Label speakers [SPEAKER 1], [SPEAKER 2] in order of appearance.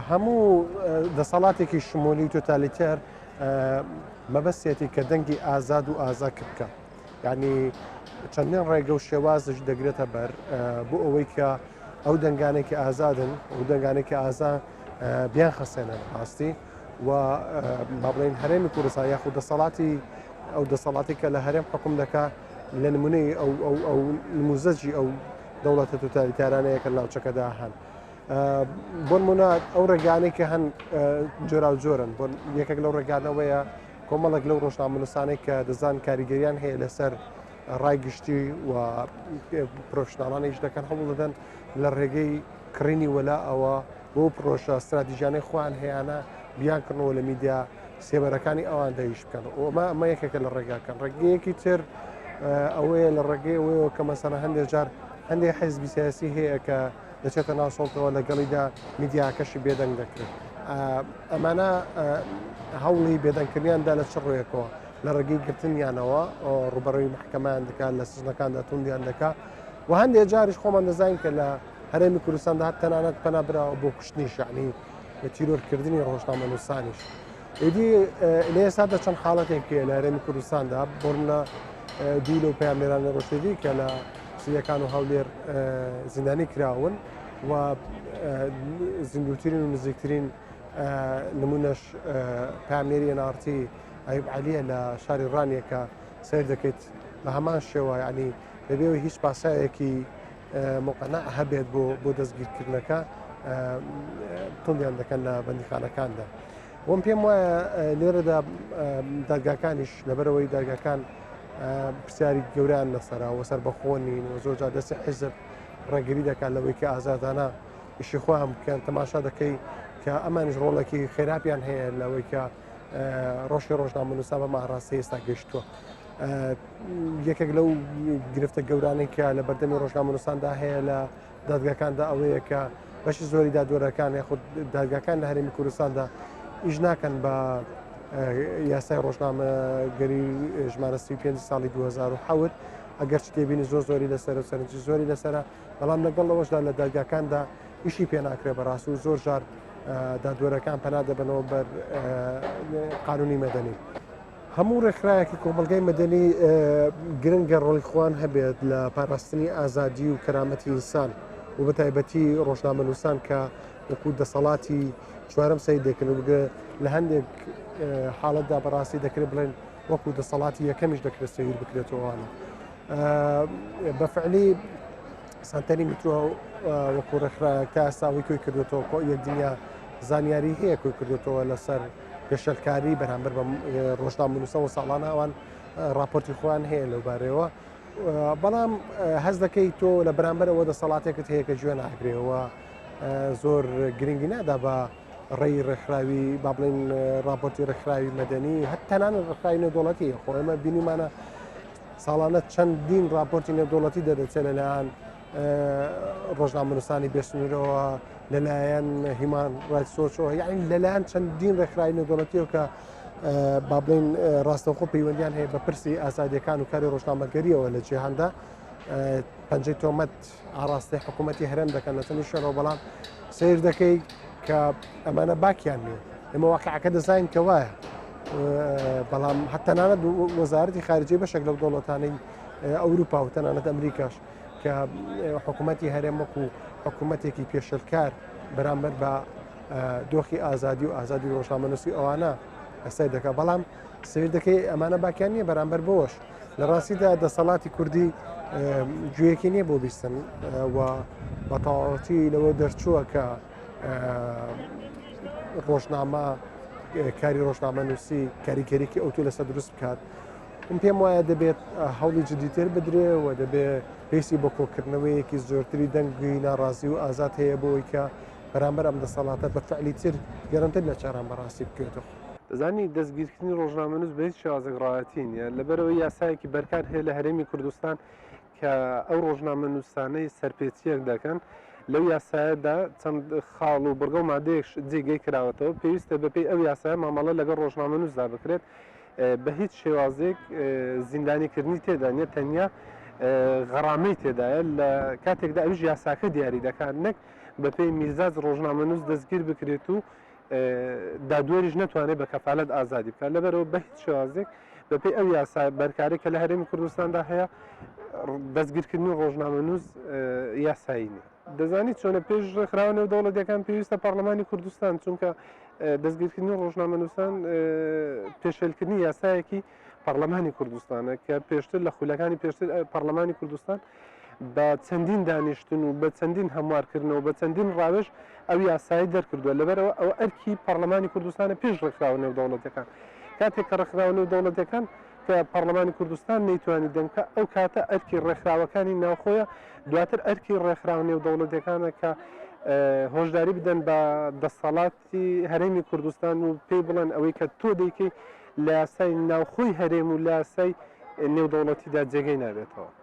[SPEAKER 1] هەموو دەسەڵاتێکی شمولی تۆتالیتەر مەبەستێتی کە دەنگی ئازاد و ئازاکر بکە، یعنی چەندین ڕێگە و شێوازش دەگرێتە بەر بۆ ئەوەی کە ئەو دەنگانێکی ئازادن و دەنگانێکی ئازا بیان خەسێنن ڕاستی و با بڵێن هەرێمی کوردستان یاخود دەسەڵاتی ئەو دەسەڵاتی کە لە هەرێم حکوم دەکا لە نمونەی ئەو نموزەجی ئەو دەوڵەتە تۆتالیتارانەیە کە ناوچەکەدا هەن. بۆ نمونە ئەو ڕێگانەی کە هەن جۆرا و جۆرن بۆ یەکێک لەو ڕێگانەوەیە کۆمەڵک لەو ڕۆژنامەنووسانەی کە دەزان کاریگەریان هەیە لەسەر ڕای گشتی و پرۆفشناڵانیش دەکەن هەوڵ دەدەن لە ڕێگەی کڕینی وەلا ئەوە بۆ پرۆژە استراتیژیانەی خۆیان هەیەانە بیانکردنەوە لە میدیا سێبەرەکانی ئەوان دەیش بکەن ئەمە یەکێکە لە ڕێگاکەن ڕێگەیەکی تر ئەوەیە لە ڕێگەی ئەوەیەوە کە مەسەنە هەندێک جار هەندێک حیزبی سیاسی هەیە کە دەچێتە ناوسڵتەوە لەگەڵیدا میدیاکەشی بێدەنگ دەکرێت ئەمانە هەوڵی بێدەنگکردیاندا لە چ ڕوویەکەوە لە ڕێگەی گرتنیانەوە ڕوبەڕووی محکەمان دەکات لە سزنەکاندا توندیان دەکات و هەندێک جاریش خۆمان دەزانین کە لە هەرێمی کوردستاندا هەر تەنانەت پەنابراوە بۆ کوشتنیش یعنی بە تیرۆرکردنی ڕۆژنامەنووسانیش ئیدی لە ئێستادا چەند حاڵەتێکە لە هەرێمی کوردستاندا بۆرنە دوو لەو پەیامێرانە ڕۆژێتی کە لە سیەکان و هەولێر زیندانی کراون و زیندوترین و نزیکترین نمونەش پامێری نارتی ئەیوب عەلیە لە شاری ڕانیە کە سیر دەکەیت بە هەمان شێوە ینی بەبێەوە هیچ پاسایەکی مقەنع هەبێت بۆ دەستگیرکردنەکە توندیان دەکەن لە بەندیخانەکاندا. وەم پێم وایە لێرەدا دادگاکانیش لەبەرەوەی دادگاکان پرسیاری گەوریان لەسەرا و سەر بەخۆنین و زۆر جار دەستی حیزب ڕێگری دەکات لەوەی کە ئازادانە ئیشی خۆیان بکەن تەماشا دەکەی کە ئەمانیش ڕۆڵێکی خێراپیان هەیە لەوەی کە ڕۆژی ڕۆژنامەنووسا بە ماڕاستی ئێستا گەشتووە. یەکێک لەو گرفتە گەورانەی کە لە بەردەمی ڕۆژنامەنووساندا هەیە لە دادگاکاندا ئەوەیە کە بەشی زۆری دادوەرەکان یاخود دادگاکان لە هەرێمی کوردستاندا ئیش ناکەن بە یاسای ڕۆژنامەگەری ژمارە 35 ساڵی 2007 ئەگەر شتێبینی زۆری لەسەر و سەرنجی زۆری لەسرە بەڵام لەگەڵ ئەوەشدا لە دادگاکاندا ئیشی پێ ناکرێ بەڕاست و زۆر جار دادوەرەکان پەنا دەبنەوە بەر قانونی مەدەنی. هەموو ڕێکخراوێکی کۆمەلگای مەدەنی گرنگە ڕۆڵی خۆیان هەبێت لە پاراستنی ئازادی و کەرامەتی ئینسان و بە تایبەتی ڕۆژنامەنووسان کە وەکو دەسەڵاتی چوارەم سەید دەکەن و بگە لە هەندێک حاڵەتدا بەڕاستی دەکرێت بڵێن وەکو دەسەڵاتی یەکەمیش دەکرێت سەیر بکرێتەوەوانە. بەفعلی سانتەری میترۆ وەکو ڕێکخراوێک تا ئێستاوی کۆی کردوێتەوە یەک دنیا زانیاری هەیە کۆی کردوێتەوە لەسەر پێشەلکاری بەرامبەر بە ڕۆژنامەنووسە و ساڵانە ئەوان راپۆرتی خۆیان هەیە لەو بارەوە بەڵام هەز دەکەی تۆ لە بەرامبەرەوە دەسەڵاتێکت هەیە کە گوێ ناگرێەوە زۆر گرنگی نادا بە ڕێی ڕێکخراوی با بڵێن راپۆرتی ڕێکخراوی مەدەنی هەر تەنانەت ڕێکخراوی نێودوڵەتیە خۆ ئێمە بینیمانە ساڵانە چەندین راپۆرتی نێودوڵەتی دەدەچێت لەلایەن ڕۆژنامەنووسانی بێسنوورەوە لەلایەن هیمان ڕایتس وۆچەوە یعنی لەلایەن چەندین ڕێکخراوی نێودوڵەتیەوە کە با بڵێن ڕاستەوخۆ پەیوەندیان هەیە بە پرسی ئازادیەکان و کاری ڕۆژنامەگەریەوە لە جیهاندا پەنجەی تۆمەت ئاڕاستی حکوومەتی هەرێم دەکەن لە چەندی شوێنەوە بەڵام سیر دەکەی کە ئەمانە باکیان نیە ئێمە واقعەکە دەزانین کە وایە بەڵام هەتەنانەت وەزارەتی خارجی بەشێک لەو دەوڵەتانەی ئەوروپا و تەنانەت ئەمریکاش کە حکوومەتی هەرێم وەکو حکوومەتێکی پێشەلکار بەرامبەر بە دۆخی ئازادی و ئازادی ڕۆژنامەنووسی ئەوانە ئەسای دەکات بەڵام سیر دەکەی ئەمانە باکیان نییە بەرامبەر بۆش لە ڕاستیدا دەسەڵاتی کوردی گوێیەکی نییە بۆ بیستن و بەتەواوەتی لەوە دەرچووە کە ڕۆژنامە کاری ڕۆژنامەنووسی کاریگەریکی ئەوتو لەسەر دروست بکات پێم وایە دەبێت هەوڵی جدیتر بدرێ و دەبێت پێیسی بۆ کۆکردنەوەیەکی زۆرتری دەنگی ناڕازی و ئازاد هەیە بۆی کە بەرامبەر ئەم دەسەڵاتە بە فعلی تر گەرمتر لە چاران بەڕاستی بکرێتەوە.
[SPEAKER 2] دەزانی دەستگیرکردنی ڕۆژنامەنووس بە هیچ شێوازێک نیە لەبەرەوەی یاسایەکی بەرکار هەیە لە هەرێمی کوردستان کە ئەو ڕۆژنامەنووسانەی سەرپێچیەک دەکەن لەو یاسایەدا چەند خاڵ و بڕگە و مادەیەک جێگەی کراوەتەوە پێویستە بەپێی ئەو یاسایە مامەڵە لەگەڵ ڕۆژنامەنووسدا بکرێت بە هیچ شێوازێک زیندانیکردنی تێدا نیە تەنیا غەڕامەی تێدایە لە کاتێکدا ئەوش یاساکە دیاری دەکات نەک بەپێی میزاج ڕۆژنامەنووس دەستگیر بکرێت و دادوەریش نەتوانێت بە کەفالەت ئازادی بکات لەبەرەوە بە هیچ شێوازێک بەپێی ئەو یاسا بەرکارێک کە لە هەرێمی کوردستاندا هەیە دەستگیرکردنی ڕۆژنامەنووس یاسایی نیە. دەزانیت چۆنە پێش ڕێکخراوە نێودەوڵەتیەکان پێویستە پەرلەمانی کوردستان چونکە دەستگیرکردنی ڕۆژنامەنووسان پێشێلکردنی یاسایەکی پەرلەمانی کوردستانە کە پێشتر لە خولەکانی پێشتر پەرلەمانی کوردستان بە چەندین دانیشتن و بە چەندین هەموارکردنەوە بە چەندین ڕاوێژ ئەو یاسایی دەرکردووە لەبەرەوە ئەو ئەرکی پەرلەمانی کوردستانە پێش ڕێکخراوە نێودەوڵەتیەکان کاتێک کە ڕێکخراوە نێودەوڵەتیەکان کە پەرلەمانی کوردستان نەیتوانی دەنکە ئەو کاتە ئەرکی ڕێکخراوەکانی ناوخۆیە دواتر ئەرکی ڕێکخراوە نێودەوڵەتیەکانە کە هۆشداری بدەن بە دەسەڵاتی هەرێمی کوردستان و پێی بڵێن ئەوەی کە تۆ دەیکەی لە یاسای ناوخۆی هەرێم و لە یاسای نێودەوڵەتیدا جێگەی نابێتەوە.